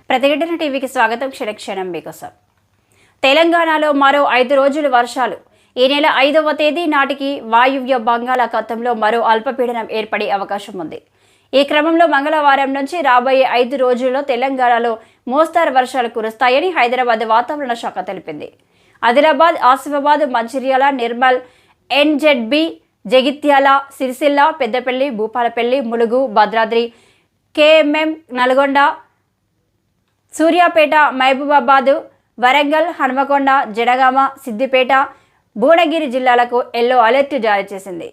ప్రతిఘటన టీవీకి స్వాగతం. క్షణక్షణం మీకోసం. తెలంగాణలో మరో 5 రోజులు వర్షాలు. ఈ నెల 5వ తేదీ నాటికి వాయువ్య బంగాళాఖాతంలో మరో అల్పపీడనం ఏర్పడే అవకాశం ఉంది. ఈ క్రమంలో మంగళవారం నుంచి రాబోయే 5 రోజుల్లో తెలంగాణలో మోస్తరు వర్షాలు కురుస్తాయని హైదరాబాద్ వాతావరణ శాఖ తెలిపింది. ఆదిలాబాద్, ఆసిఫాబాద్, మంచిర్యాల, నిర్మల్, ఎన్జెడ్బి, జగిత్యాల, సిరిసిల్ల, పెద్దపల్లి, భూపాలపల్లి, ములుగు, భద్రాద్రి, కేఎంఎం, నల్గొండ, సూర్యాపేట, మహబూబాబాద్, వరంగల్, హన్మకొండ, జనగామ, సిద్దిపేట, భువనగిరి జిల్లాలకు ఎల్లో అలర్ట్ జారీ చేసింది.